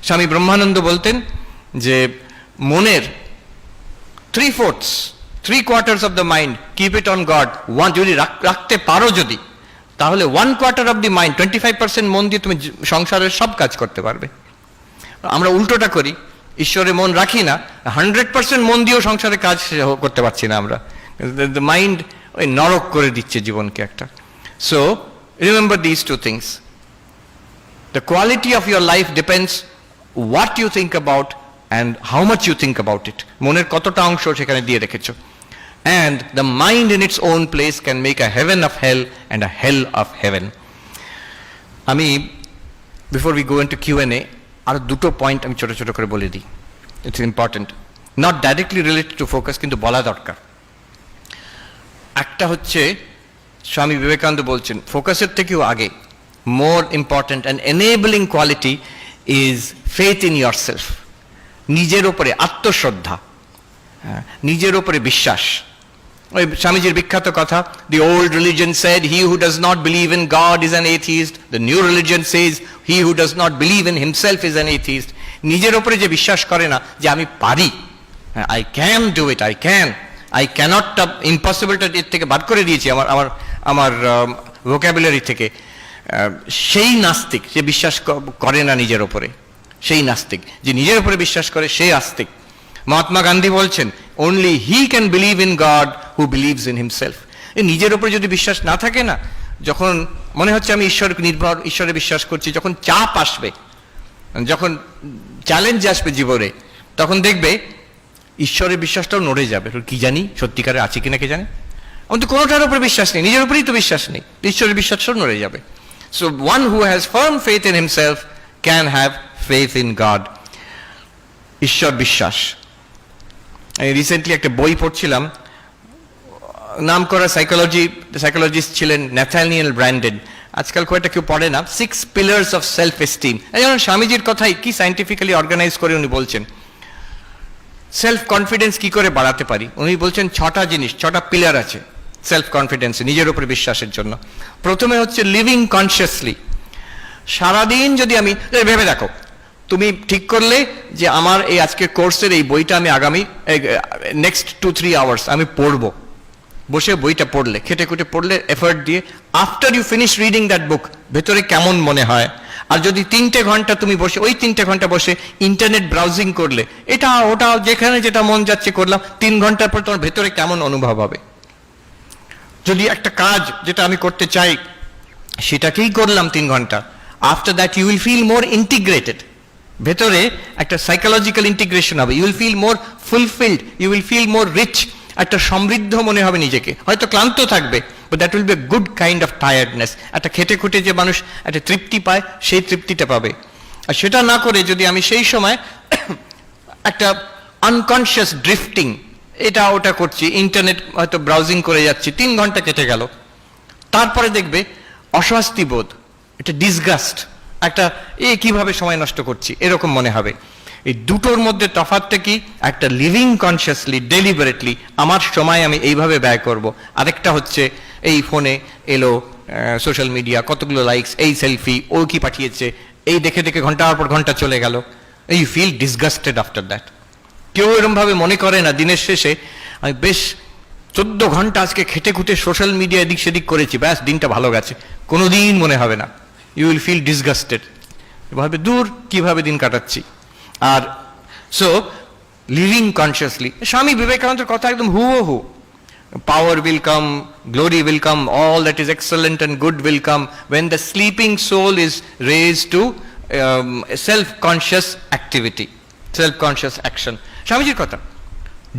স্বামী ব্রহ্মানন্দ বলতেন যে মনের 3/4 of the mind keep it on god, যদি রাখতে পারো যদি, তাহলে 1/4 অফ দি মাইন্ড 25% মন দিয়ে তুমি সংসারের সব কাজ করতে পারবে। আমরা উল্টোটা করি, ঈশ্বরে মন রাখি না, 100% মন দিয়েও সংসারে কাজ করতে পারছি না আমরা। মাইন্ড ওই নরক করে দিচ্ছে জীবনকে একটা। So remember this two things, the quality of your life depends what you think about and how much you think about it. মনের কতটা অংশ সেখানে দিয়ে রেখেছো। And the mind in its own place can make a heaven of hell and a hell of heaven. আমি before we go into Q&A আর দুটো point আমি ছোট ছোট করে বলে দিই। It's important, not directly related to focus, কিন্তু বলা দরকার। একটা হচ্ছে স্বামী বিবেকানন্দ বলছেন ফোকাসের থেকেও আগে more important and enabling quality is faith in yourself. নিজের ওপরে আত্মশ্রদ্ধা, নিজের ওপরে বিশ্বাস। ওই স্বামীজির বিখ্যাত কথা, the old religion said he who does not believe in God is an atheist, the new religion says he who does not believe in himself is an atheist. নিজের ওপরে যে বিশ্বাস করে না যে আমি পারি, I can do it, I cannot, ইম্পসিবলটা এর থেকে বাদ করে দিয়েছি আমার ভোকাবুলারি থেকে, সেই নাস্তিক, যে বিশ্বাস করে না নিজের ওপরে, সেই নাস্তিক। যে নিজের উপরে বিশ্বাস করে সেই আস্তিক। মহাত্মা গান্ধী বলছেন only he can believe in God who believes in himself. নিজের উপরে যদি বিশ্বাস না থাকে না, যখন মনে হচ্ছে আমি ঈশ্বরে বিশ্বাস করছি, যখন চাপ আসবে, যখন চ্যালেঞ্জ আসবে জীবনে, তখন দেখবে ঈশ্বরের বিশ্বাসটাও নড়ে যাবে। কি জানি সত্যিকারে আছে কিনা কে জানে, আমার তো কোনোটার উপরে বিশ্বাস নেই, নিজের উপরেই তো বিশ্বাস নেই, ঈশ্বরের বিশ্বাসটাও নড়ে যাবে। So one who has firm faith in himself can have faith in God. ঈশ্বর বিশ্বাস। আমি রিসেন্টলি একটা বই পড়ছিলাম, নাম করা সাইকোলজিস্ট ছিলেন ন্যাথানিয়েল ব্র্যান্ডেন, আজকাল খুব একটা কেউ পড়ে না, 6 pillars of self esteem। যেমন স্বামীজির কথাই কি সায়েন্টিফিক্যালি অর্গানাইজ করে উনি বলছেন সেলফ কনফিডেন্স কি করে বাড়াতে পারি। উনি বলছেন 6টা জিনিস, 6টা পিলার আছে সেলফ কনফিডেন্স, নিজের উপরে বিশ্বাসের জন্য। প্রথমে হচ্ছে লিভিং কনসিয়াসলি। সারাদিন যদি আমি ভেবে দেখো, তুমি ঠিক করলে যে আমার এই আজকের কোর্সের এই বইটা আমি আগামী নেক্সট 2-3 আওয়ার্স আমি পড়বো, বসে বইটা পড়লে, খেটে খুটে পড়লে, এফর্ট দিয়ে, after you finish reading that book ভেতরে কেমন মনে হয়। আর যদি 3টে ঘন্টা তুমি বসে, ওই 3টে ঘন্টা বসে ইন্টারনেট ব্রাউজিং করলে, এটা ওটা যেখানে যেটা মন যাচ্ছে করলাম, 3 ঘন্টার পর তোমার ভেতরে কেমন অনুভব হবে। যদি একটা কাজ যেটা আমি করতে চাই সেটাকেই করলাম 3 ঘন্টা, after that you will feel more integrated, ভেতরে একটা সাইকোলজিক্যাল ইন্টিগ্রেশন হবে, you will feel more fulfilled, you will feel more rich, একটা সমৃদ্ধ মনে হবে নিজেকে। হয়তো ক্লান্ত থাকবে, but that will be a good kind of tiredness. একটা খেটে খুটে যে মানুষ একটা তৃপ্তি পায়, সেই তৃপ্তিটা পাবে। আর সেটা না করে যদি আমি সেই সময় একটা আনকনসিয়াস ড্রিফটিং, এটা ওটা করছি, ইন্টারনেট হয়তো ব্রাউজিং করে যাচ্ছি, 3 ঘন্টা কেটে গেল, তারপরে দেখবে অস্বস্তি বোধ, এটা ডিসগাস্ট, একটা কিভাবে সময় নষ্ট করছি এরকম মনে হবে। এই দুটোর মধ্যে তফাৎটা কি? একটা লিভিং কনসিয়াসলি, ডেলিবারেটলি আমার সময় আমি এইভাবে ব্যয় করব, আরেকটা হচ্ছে এই ফোনে এলো সোশ্যাল মিডিয়া, কতগুলো লাইকস, এই সেলফি, ও কি পাঠিয়েছে, এই দেখে দেখে ঘন্টার পর ঘন্টা চলে গেল, you feel disgusted after that. কেউ এরমভাবে মনে করে না দিনের শেষে আমি বেশ 14 ঘন্টা আজকে খেটে খুটে সোশ্যাল মিডিয়া এদিক সেদিক করেছি, ব্যাস দিনটা ভালো গেছে, কোনোদিন মনে হবে না। ইউ উইল ফিল ডিসগাস্টেড, ভাবে দূর কিভাবে দিন কাটাচ্ছি। আর সো লিভিং কনসিয়াসলি, স্বামী বিবেকানন্দের কথা একদম হু, power will come, glory will come, all that is excellent and good will come when the sleeping soul is raised to self-conscious activity, self-conscious action. স্বামীজির কথা,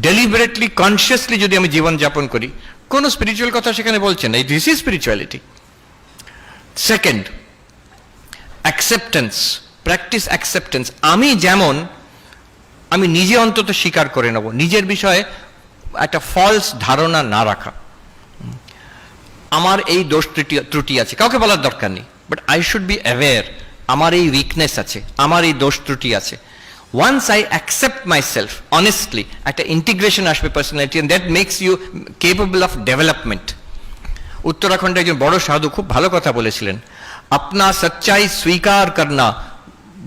ডেলিবারেটলি কনসিয়াসলি যদি আমি জীবন যাপন করি, কোনো স্পিরিচুয়াল কথা সেখানে বলছেন না, this is spirituality. Second, acceptance, practice acceptance. আমি যেমন, আমি নিজে অন্তত স্বীকার করে নেব, নিজের বিষয়ে একটা ফলস ধারণা না রাখা। আমার এই দোষ ত্রুটি আছে, কাউকে বলার দরকার নেই, but I should be aware আমার এই উইকনেস আছে, আমার এই দোষ ত্রুটি আছে। Once I accept myself honestly, একটা ইন্টিগ্রেশন আসবে personality, and that makes you capable of development. উত্তরাখণ্ডে একজন বড় সাধু খুব ভালো কথা বলেছিলেন, আপনা সচ্চাই স্বীকার করনা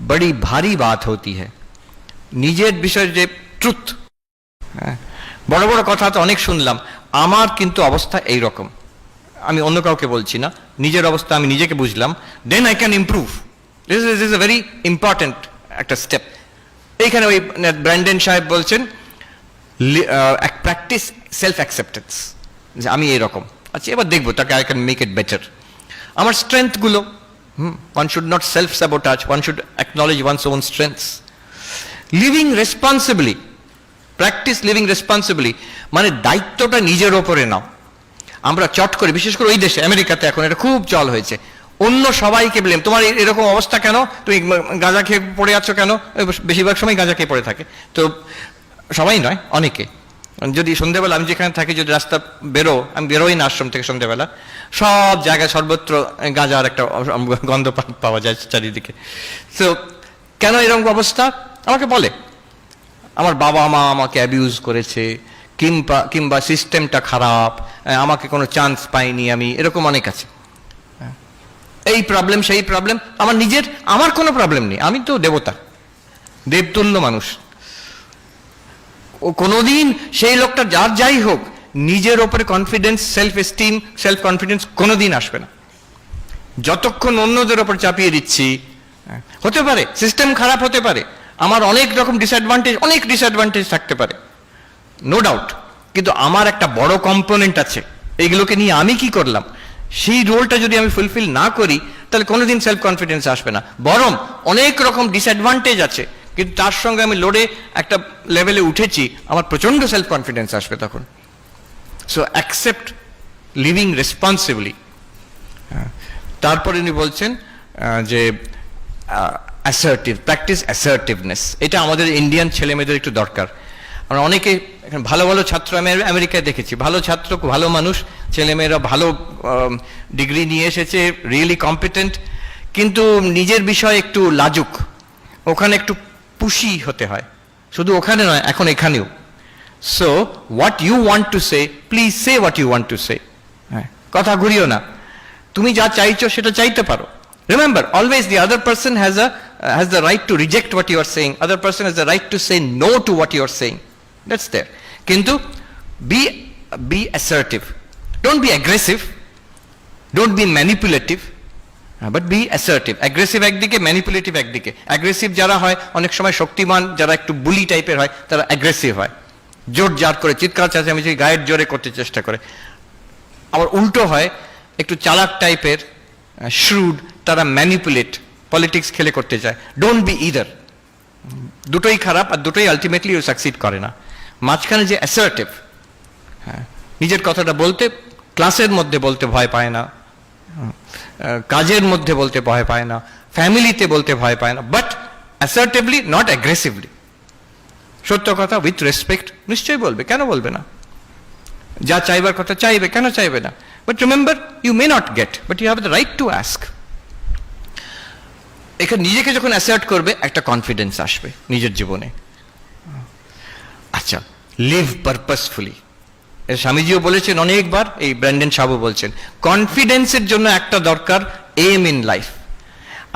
बड़ी भारी बात होती है নিজের বিষয়ে যে ট্রুথ। বড় বড় কথা তো অনেক শুনলাম, আমার কিন্তু অবস্থা এই রকম, আমি অন্য কাউকে বলছি না, নিজের অবস্থা আমি নিজেকে বুঝলাম, then I can improve. This is a very important একটা স্টেপ। এইখানে ওই ব্র্যান্ডন সাহেব বলছেন প্র্যাকটিস সেলফ অ্যাকসেপ্টেন্স, যে আমি এইরকম আচ্ছা, এবার দেখবো তাকে I can make it better. আমার স্ট্রেংথগুলো, one should not self sabotage, one should acknowledge one's own strengths. Living responsibly, practice living responsibly, মানে দায়িত্বটা নিজের ওপরে নাও। আমরা চট করে, বিশেষ করে ওই দেশে আমেরিকাতে এখন এটা খুব চল হয়েছে, অন্য সবাইকে ব্লেম, তোমার এরকম অবস্থা কেন, তুমি গাঁজা খেয়ে পড়ে আছো কেন, বেশিরভাগ সময় গাঁজা খেয়ে পড়ে থাকে। তো সবাই নয়, অনেকে। যদি সন্ধ্যেবেলা আমি যেখানে থাকি, যদি রাস্তা আমি বেরোই না আশ্রম থেকে সন্ধ্যেবেলা, সব জায়গায় সর্বত্র গাঁজার একটা গন্ধ পাওয়া যায় চারিদিকে। তো কেন এরকম অবস্থা আমাকে বলে, আমার বাবা মা আমাকে অ্যাবিউজ করেছে, কিংবা সিস্টেমটা খারাপ, আমাকে কোনো চান্স পাইনি আমি, এরকম অনেক আছে। এই প্রবলেম সেই প্রবলেম, আমার কোনো প্রবলেম নেই, আমি তো দেবতা, দেবতুল্য মানুষ। ও কোনোদিন সেই লোকটা যার যাই হোক, নিজের ওপরে confidence, self esteem, self confidence কোনোদিন আসবে না যতক্ষণ অন্যদের ওপর চাপিয়ে দিচ্ছি। হতে পারে সিস্টেম খারাপ হতে পারে, আমার অনেক রকম ডিসঅ্যাডভান্টেজ থাকতে পারে, নো ডাউট, কিন্তু আমার একটা বড় কম্পোনেন্ট আছে, এইগুলোকে নিয়ে আমি কি করলাম, সেই রোলটা যদি আমি ফুলফিল না করি, তাহলে কোনোদিন সেলফ কনফিডেন্স আসবে না। বরং অনেক রকম ডিসঅ্যাডভান্টেজ আছে, কিন্তু তার সঙ্গে আমি লড়ে একটা লেভেলে উঠেছি, আমার প্রচন্ড সেলফ কনফিডেন্স আসবে তখন। So accept living responsibly. তারপরে উনি বলছেন যে অ্যাসার্টিভ, প্র্যাকটিস অ্যাসার্টিভনেস। এটা আমাদের ইন্ডিয়ান ছেলে মেয়েদের একটু দরকার। আমরা অনেকে ভালো ভালো ছাত্র আমি আমেরিকায় দেখেছি, ভালো ছাত্র, ভালো মানুষ, ছেলেমেয়েরা ভালো ডিগ্রি নিয়ে এসেছে, রিয়েলি কম্পিটেন্ট, কিন্তু নিজের বিষয়ে একটু লাজুক, ওখানে একটু পুশি হতে হয়, শুধু ওখানে নয়, এখন এখানেও। So what you want to say, please say what you want to say. হ্যাঁ, কথা ঘুরিও না, তুমি যা চাইছো সেটা চাইতে পারো। Remember, always the other person has the right to reject what you are saying. Other person has the right to say no to what you are saying. That's there. Kintu be assertive. Don't be aggressive. Don't be manipulative. But be assertive. Aggressive একদিকে, manipulative একদিকে। Aggressive যারা হয় অনেক সময় শক্তিমান, যারা একটু বুলি টাইপের হয়, তারা aggressive হয়, জোর জার করে চিৎকার চেঁচামেচি গায়ের জোরে করতে চেষ্টা করে। আবার উল্টো হয়, একটু চালাক টাইপের, শ্রুড, তারা ম্যানিপুলেট, পলিটিক্স খেলে করতে চায়। ডোন্ট বি ইদার, দুটোই খারাপ, আর দুটোই আলটিমেটলি ও সাকসিড করে না। মাঝখানে যে অ্যাসার্টিভ, হ্যাঁ, নিজের কথাটা বলতে, ক্লাসের মধ্যে বলতে ভয় পায় না, কাজের মধ্যে বলতে ভয় পায় না, ফ্যামিলিতে বলতে ভয় পায় না, বাট অ্যাসার্টিভলি, নট অ্যাগ্রেসিভলি। সত্য কথা উইথ রেসপেক্ট নিশ্চয়ই বলবে, কেন বলবে না? যা চাইবার কথা চাইবে, কেন চাইবে না? But remember, you may not get, but you have the right to ask. এখানে নিজেকে যখন অ্যাসার্ট করবে, একটা কনফিডেন্স আসবে নিজের জীবনে। আচ্ছা, লিভ পারপাসফুলি। স্বামীজিও বলেছেন অনেকবার, এই ব্র্যান্ডন সাবু বলছেন, কনফিডেন্সের জন্য একটা দরকার এম ইন লাইফ।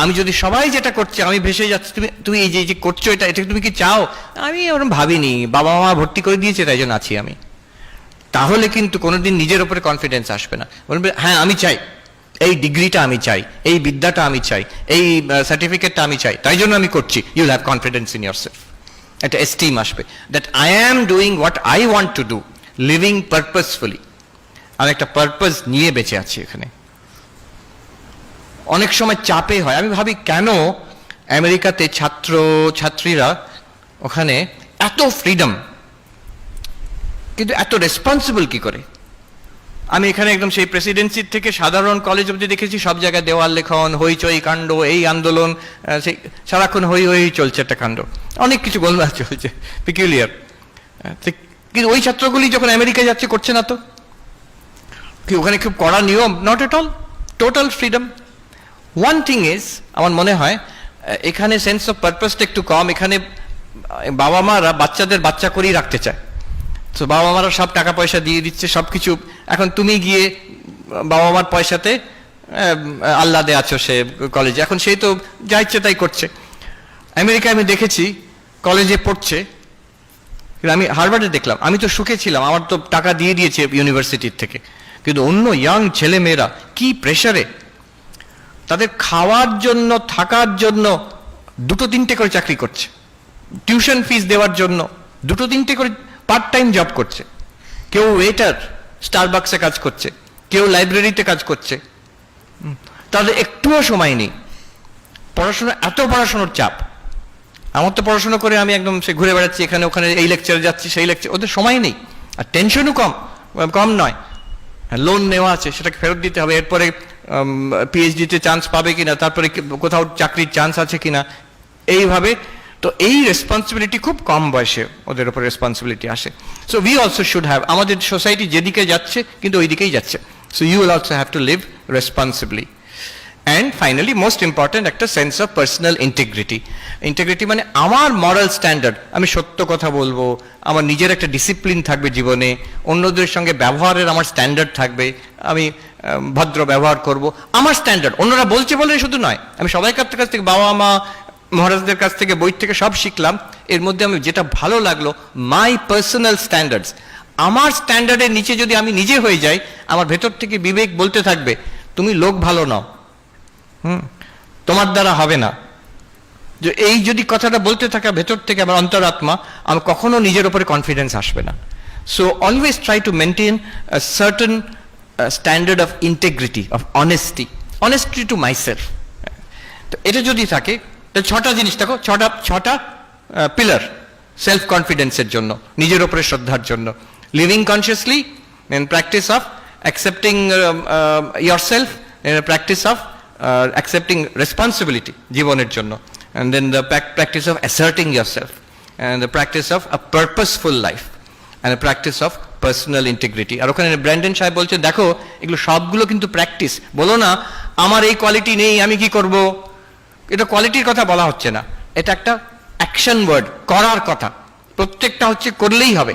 আমি যদি সবাই যেটা করছে আমি ভেসে যাচ্ছি, তুমি এই যে করছো, এটা তুমি কি চাও? আমি ওরকম ভাবিনি, বাবা মা ভর্তি করে দিয়েছে তাই জন্য আছি আমি। তাহলে কিন্তু কোনোদিন নিজের উপরে কনফিডেন্স আসবে না। বলবে হ্যাঁ আমি চাই, এই ডিগ্রিটা আমি চাই, এই বিদ্যাটা আমি চাই, এই সার্টিফিকেটটা আমি চাই, তাই জন্য আমি করছি। You'll have confidence in yourself, একটা এস্টিম আসবে, that I am doing what I want to do, living purposefully. আমি একটা পারপাস নিয়ে বেঁচে আছি এখানে। অনেক সময় চাপে হয়, আমি ভাবি কেন আমেরিকাতে ছাত্র ছাত্রীরা ওখানে এত ফ্রিডম, কিন্তু এত রেসপন্সিবল কি করে? আমি এখানে একদম সেই প্রেসিডেন্সির থেকে সাধারণ কলেজ অবধি দেখেছি, সব জায়গায় দেওয়াল লেখন, হইচই কাণ্ড, এই আন্দোলন, সেই সারাক্ষণ হই হই চলছে একটা কাণ্ড, অনেক কিছু গোলমাল চলছে, পিকুলিয়ার। কিন্তু ওই ছাত্রগুলি যখন আমেরিকায় যাচ্ছে, করছে না তো কি? ওখানে খুব কড়া নিয়ম? Not at all, total freedom. One thing is, আমার মনে হয় এখানে সেন্স অফ পারপাসটা একটু কম। এখানে বাবা মারা বাচ্চাদের বাচ্চা করেই রাখতে চায়, তো বাবা মারা সব টাকা পয়সা দিয়ে দিচ্ছে, সব কিছু। এখন তুমি গিয়ে বাবা মার পয়সাতে আহ্লাদে আছো সে কলেজে, এখন সেই তো যা ইচ্ছে তাই করছে। আমেরিকায় আমি দেখেছি কলেজে পড়ছে, আমি হার্ভার্ডে দেখলাম, আমি তো সুখে ছিলাম, আমার তো টাকা দিয়ে দিয়েছে ইউনিভার্সিটির থেকে, কিন্তু অন্য ইয়াং ছেলে মেয়েরা কি প্রেসারে, তাদের খাওয়ার জন্য থাকার জন্য 2-3টে করে চাকরি করছে, টিউশন ফিস দেওয়ার জন্য 2-3টে করে পার্ট টাইম জব করছে, কেউ ওয়েটার স্টারবাক্সে কাজ করছে, কেউ লাইব্রেরিতে কাজ করছে, তাদের একটুও সময় নেই। পড়াশোনা, এত পড়াশোনার চাপ। আমার তো পড়াশোনা করে আমি একদম সে ঘুরে বেড়াচ্ছি এখানে ওখানে, এই লেকচারে যাচ্ছি সেই লেকচার, ওদের সময় নেই। আর টেনশনও কম নয়, লোন নেওয়া আছে সেটাকে ফেরত দিতে হবে, এরপরে পিএইচডিতে চান্স পাবে কিনা, তারপরে কোথাও চাকরির চান্স আছে কিনা, এইভাবে। তো এই রেসপন্সিবিলিটি খুব কম বয়সে ওদের উপর রেসপন্সিবিলিটি আসে। So we also should have, আমাদের সোসাইটি যেদিকে যাচ্ছে কিন্তু ওই দিকেই যাচ্ছে, so you will also have to live responsibly. And finally most important, একটা sense of personal integrity. Integrity মানে আমার মরাল স্ট্যান্ডার্ড, আমি সত্য কথা বলবো, আমার নিজের একটা ডিসিপ্লিন থাকবে জীবনে, অন্যদের সঙ্গে ব্যবহারের আমার স্ট্যান্ডার্ড থাকবে, আমি ভদ্র ব্যবহার করব, আমার স্ট্যান্ডার্ড। অন্যরা বলছে বলে শুধু নয়, আমি সবাইকার কাছ থেকে, বাবা মা মহারাজদের কাছ থেকে, বই থেকে সব শিখলাম, এর মধ্যে আমি যেটা ভালো লাগলো, মাই পার্সোনাল স্ট্যান্ডার্ডস। আমার স্ট্যান্ডার্ডের নিচে যদি আমি নিজে হয়ে যাই, আমার ভেতর থেকে বিবেক বলতে থাকবে তুমি লোক ভালো নাও, তোমার দ্বারা হবে না। যে এই যদি কথাটা বলতে থাকে ভেতর থেকে আমার অন্তরাত্মা, আমি কখনো নিজের উপরে কনফিডেন্স আসবে না। So always try to maintain a certain standard of integrity, of honesty to myself. তো এটা যদি থাকে, ছটা জিনিস দেখো, ছটা পিলার সেলফ কনফিডেন্সের জন্য, নিজের উপরে শ্রদ্ধার জন্য: living consciously, practice of accepting yourself, practice of accepting responsibility জীবনের জন্য, and then the practice of asserting yourself, and the practice of a purposeful life, and a practice of personal integrity. আর ওখানে Brandon সাহেব বলছে, দেখো এগুলো সবগুলো কিন্তু practice. বলো না আমার এই কোয়ালিটি নেই, আমি কি করব, এটা কোয়ালিটির কথা বলা হচ্ছে না, এটা একটা অ্যাকশন ওয়ার্ড, করার কথা। প্রত্যেকটা হচ্ছে করলেই হবে,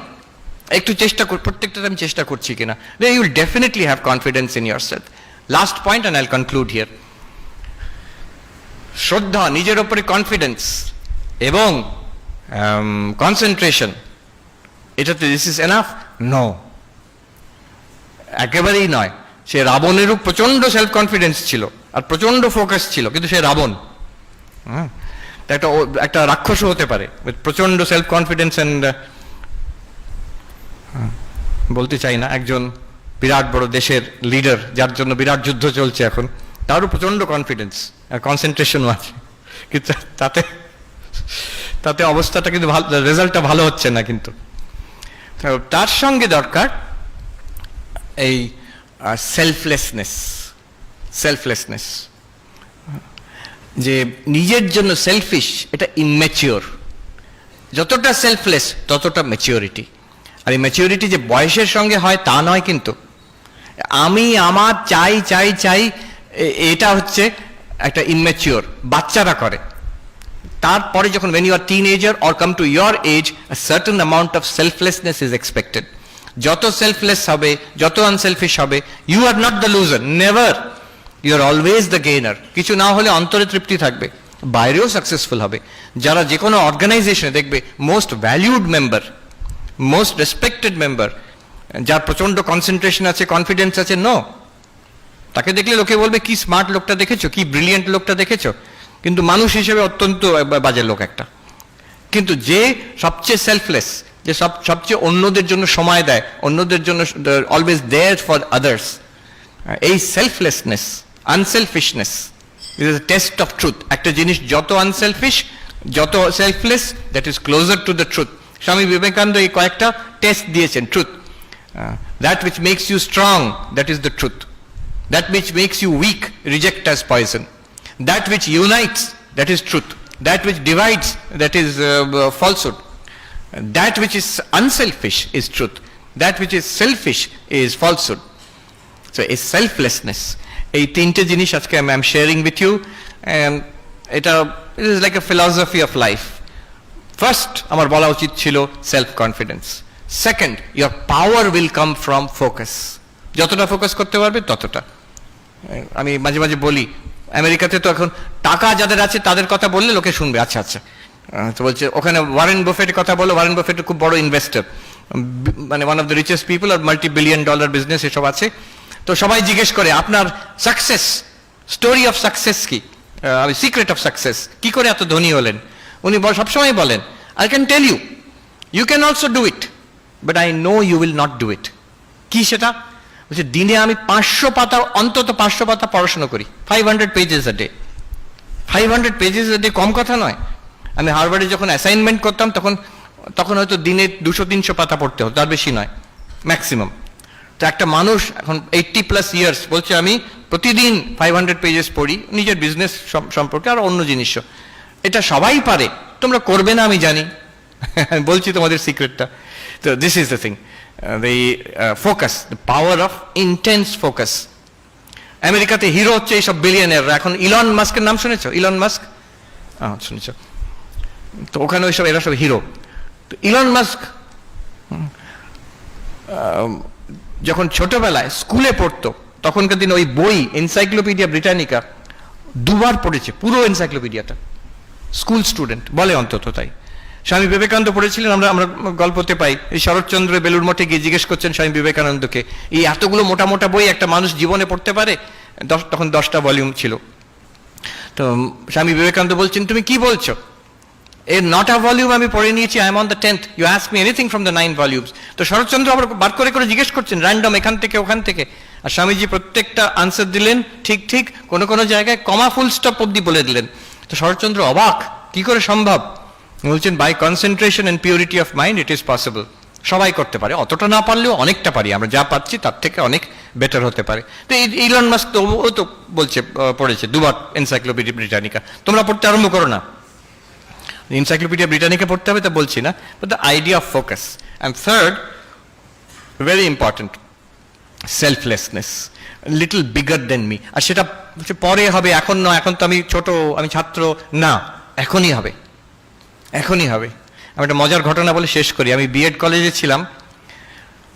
একটু চেষ্টা কর, প্রত্যেকটা আমি চেষ্টা করছি কিনা, then you will definitely have confidence in yourself. Last point and I'll conclude here. শ্রদ্ধা, নিজের ওপরে কনফিডেন্স এবং কনসেন্ট্রেশন, এটাতে দিস ইজ এনাফ? নো, একেবারেই নয়। সে রাবণেরও প্রচন্ড সেলফ কনফিডেন্স ছিল আর প্রচন্ড ফোকাস ছিল, কিন্তু সে রাবণ, একটা রাক্ষসও হতে পারে প্রচন্ড সেলফ কনফিডেন্স অ্যান্ড, বলতে চাই না, একজন বিরাট বড় দেশের লিডার যার জন্য বিরাট যুদ্ধ চলছে এখন, তারও প্রচন্ড কনফিডেন্স আর কনসেন্ট্রেশনও আছে, কিন্তু তাতে অবস্থাটা কিন্তু ভালো, রেজাল্টটা ভালো হচ্ছে না। কিন্তু তার সঙ্গে দরকার এই সেলফলেসনেস, যে নিজের জন্য সেলফিশ, এটা ইম্যাচিওর। যতটা সেলফলেস ততটা ম্যাচিওরিটি। আর এই ম্যাচিওরিটি যে বয়সের সঙ্গে হয় তা নয়, কিন্তু আমি আমার চাই চাই চাই, এটা হচ্ছে একটা ইম্যাচিওর, বাচ্চারা করে। তারপরে যখন when you are teenager or come to your age, a certain amount of selflessness is expected. যত সেলফলেস হবে, যত আনসেলফিশ হবে, you are not the loser, never, you are always the gainer. কিছু না হলে অন্তরে তৃপ্তি থাকবে, বাইরেও সাকসেসফুল হবে। যারা যে কোনো অর্গানাইজেশনে দেখবে most valued member, most respected member, যার প্রচন্ড কনসেন্ট্রেশন আছে, কনফিডেন্স আছে, নো, তাকে দেখলে লোকে বলবে কি স্মার্ট লোকটা দেখেছো, কি ব্রিলিয়েন্ট লোকটা দেখেছো, কিন্তু মানুষ হিসেবে অত্যন্ত বাজে লোক একটা। কিন্তু যে সবচেয়ে সেলফলেস, যে সবচেয়ে অন্যদের জন্য সময় দেয়, অন্যদের জন্য অলওয়েজ দেয়ার ফর আদার্স, এই selflessness, unselfishness is a test of truth. একটা জিনিস যত আনসেলফিশ, যত selfless, that is closer to the truth. Swami Vivekananda এই কয়েকটা টেস্ট দিয়েছেন truth. That which makes you strong, that is the truth. That which makes you weak, reject as poison. That which unites, that is truth. That which divides, that is falsehood. That which is unselfish is truth. That which is selfish is falsehood. So a selflessness, এই তিনটে জিনিস আজকে I am sharing with you, and it is like a philosophy of life. First, আমার বলা উচিত ছিল self confidence. Second, your power will come from focus. যতটা focus করতে পারবে ততটা। আমি মাঝে মাঝে বলি, আমেরিকাতে তো এখন টাকা যাদের আছে তাদের কথা বললে লোকে শুনবে, আচ্ছা আচ্ছা। তো বলছে ওখানে ওয়ারেন বাফেটের কথা বলো, ওয়ারেন বাফেট খুব বড় ইনভেস্টর, মানে one of the richest people, আর $multi-billion বিজনেস এসব আছে। তো সবাই জিজ্ঞেস করে আপনার সাকসেস স্টোরি অফ সাকসেস কি, সিক্রেট অফ সাকসেস, কি করে এত ধনী হলেন? উনি সবসময় বলেন, I can tell you, you can also do it, but I know you will not do it. কি সেটা? বলছে দিনে আমি 500 পাতা, অন্তত 500 পাতা পড়াশোনা করি, 500 pages a day. 500 pages a day কম কথা নয়। আমি হার্ভার্ডে যখন অ্যাসাইনমেন্ট করতাম তখন হয়তো দিনে 200-300 পাতা পড়তে হতো, তার বেশি নয় ম্যাক্সিমাম। তো একটা মানুষ এখন 80+ ইয়ার্স বলছে আমি প্রতিদিন 500 পেজেস পড়ি, নিজের বিজনেস সম্পর্কে আর অন্য জিনিসও। এটা সবাই পারে, তোমরা করবে না আমি জানি, বলছি তোমাদের সিক্রেটটা। তো this is the thing, the focus, the power of intense focus. আমেরিকাতে হিরো হচ্ছে এইসব বিলিয়নিয়াররা। এখন ইলন মাস্কের নাম শুনেছো? ইলন মাস্ক শুনেছো? তো ওখানে ওইসব এরা সব হিরো। তো ইলন মাস্ক যখন ছোটবেলায় স্কুলে পড়তো তখনকার দিন ওই বই এনসাইক্লোপিডিয়া ব্রিটানিকা 2বার পড়েছে, পুরো এনসাইক্লোপিডিয়াটা। স্কুল স্টুডেন্ট বলে অন্তত তাই। স্বামী বিবেকানন্দ পড়েছিলেন, আমরা গল্পতে পাই। এই শরৎচন্দ্র বেলুর মঠে গিয়ে জিজ্ঞেস করছেন স্বামী বিবেকানন্দকে, এই এতগুলো মোটা মোটা বই একটা মানুষ জীবনে পড়তে পারে? তখন 10টা ভলিউম ছিল। তো স্বামী বিবেকানন্দ বলছেন তুমি কি বলছো, এর 9টা ভলিউম আমি পড়ে নিয়েছি, I am on the 10th, you ask me anything from the 9 volumes. তো শরৎচন্দ্র আবার বার করে করে জিজ্ঞেস করছেন র্যান্ডম, এখান থেকে ওখান থেকে, আর স্বামীজি প্রত্যেকটা আনসার দিলেন ঠিক ঠিক, কোনো কোনো জায়গায় কমা ফুল স্টপ অব্দি বলে দিলেন। তো শরৎচন্দ্র অবাক, কি করে সম্ভব? বলছেন by concentration and purity of mind it is possible. সবাই করতে পারে, অতটা না পারলেও অনেকটা পারি আমরা, যা পাচ্ছি তার থেকে অনেক বেটার হতে পারে। তো ইলন মাস্ক তো ও তো বলছে পড়েছে 2বার এনসাইক্লোপিডিয়া ব্রিটানিকা। তোমরা পড়তে আরম্ভ করো না, এনসাইক্লোপিডিয়া ব্রিটানিকা পড়তে হবে তা বলছি না, but the idea of focus. And third, very important, selflessness, little bigger than me. আর সেটা পরে হবে, এখন নয়, এখন তো আমি ছোট, আমি ছাত্র না, এখনই হবে, এখনই হবে। আমি একটা মজার ঘটনা বলে শেষ করি। আমি বিএড কলেজে ছিলাম,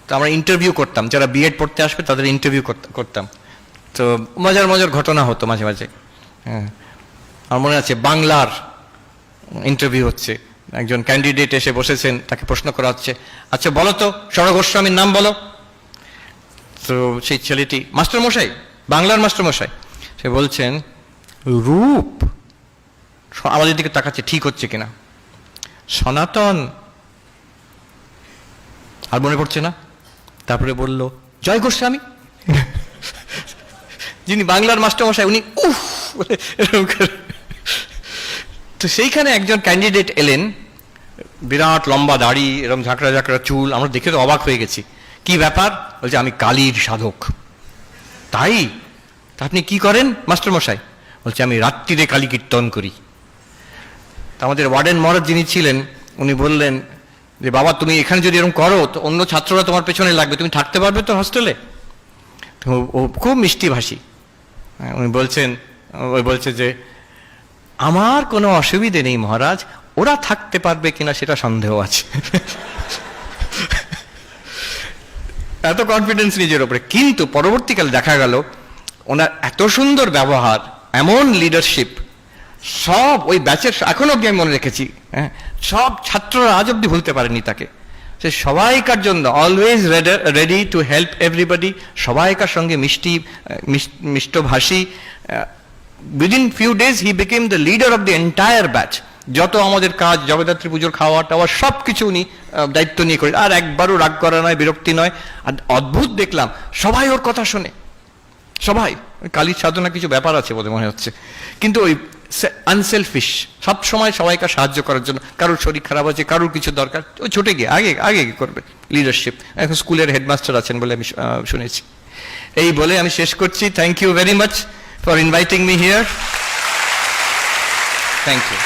তো আমরা ইন্টারভিউ করতাম, যারা বিএড পড়তে আসবে তাদের ইন্টারভিউ করতাম। তো মজার মজার ঘটনা হতো মাঝে মাঝে। হ্যাঁ, আমার মনে আছে বাংলার ইন্টারভিউ হচ্ছে, একজন ক্যান্ডিডেট এসে বসেছেন, তাকে প্রশ্ন করা হচ্ছে, আচ্ছা বলো তো সর গোস্বামীর নাম বলো। তো সেই ছেলেটি, মাস্টারমশাই, বাংলার মাস্টারমশাই, সে বলছেন রূপ। আমাদের দিকে তাকাচ্ছে ঠিক হচ্ছে কিনা। সনাতন, আর মনে পড়ছে না। তারপরে বলল জয় গোস্বামী, যিনি বাংলার মাস্টারমশাই, উনি উফ। তো সেইখানে একজন ক্যান্ডিডেট এলেন, বিরাট লম্বা দাড়ি, এরকম ঝাঁকড়া ঝাঁকড়া চুল। আমরা দেখে তো অবাক হয়ে গেছি, কি ব্যাপার? বলছে আমি কালীর সাধক। তাই? তা আপনি কি করেন মাস্টারমশাই? বলছে আমি রাত্রিরে কালী কীর্তন করি। আমাদের ওয়ার্ডেন মহারাজ যিনি ছিলেন, উনি বললেন যে বাবা তুমি এখানে যদি এরকম করো তো অন্য ছাত্ররা তোমার পেছনে লাগবে, তুমি থাকতে পারবে তো হোস্টেলে? ও খুব মিষ্টি ভাষী, উনি বলছেন, ওই বলছে যে আমার কোনো অসুবিধে নেই মহারাজ, ওরা থাকতে পারবে কিনা সেটা সন্দেহ আছে। এত কনফিডেন্স নিজের ওপরে। কিন্তু পরবর্তীকালে দেখা গেল ওনার এত সুন্দর ব্যবহার, এমন লিডারশিপ, সব ওই ব্যাচের, এখনো অব্দি আমি মনে রেখেছি, হ্যাঁ, সব ছাত্ররা আজ অব্দি ভুলতে পারেনি তাকে। সে সবাইকার জন্য always ready to help everybody, সবাইকার সঙ্গে মিষ্টভাষী। Within few days he became the leader of the entire batch. যত আমাদের কাজ, জগদ্ধাত্রী পুজোর খাওয়া টাওয়া সব কিছু উনি দায়িত্ব নিয়ে করেন, আর একবারও রাগ করা নয়, বিরক্তি নয়। আর অদ্ভুত দেখলাম, সবাই ওর কথা শোনে, সবাই। কালীর সাধনা কিছু ব্যাপার আছে বলে মনে হচ্ছে, কিন্তু ওই আনসেলফিশ, সব সময় সবাইকে সাহায্য করার জন্য। কারোর শরীর খারাপ আছে, কারোর কিছু দরকার, ও ছুটে গিয়ে আগে আগে করবে লিডারশিপ। এখন স্কুলের হেডমাস্টার আছেন বলে আমি শুনেছি। এই বলে আমি শেষ করছি। Thank you very much for inviting me here. Thank you.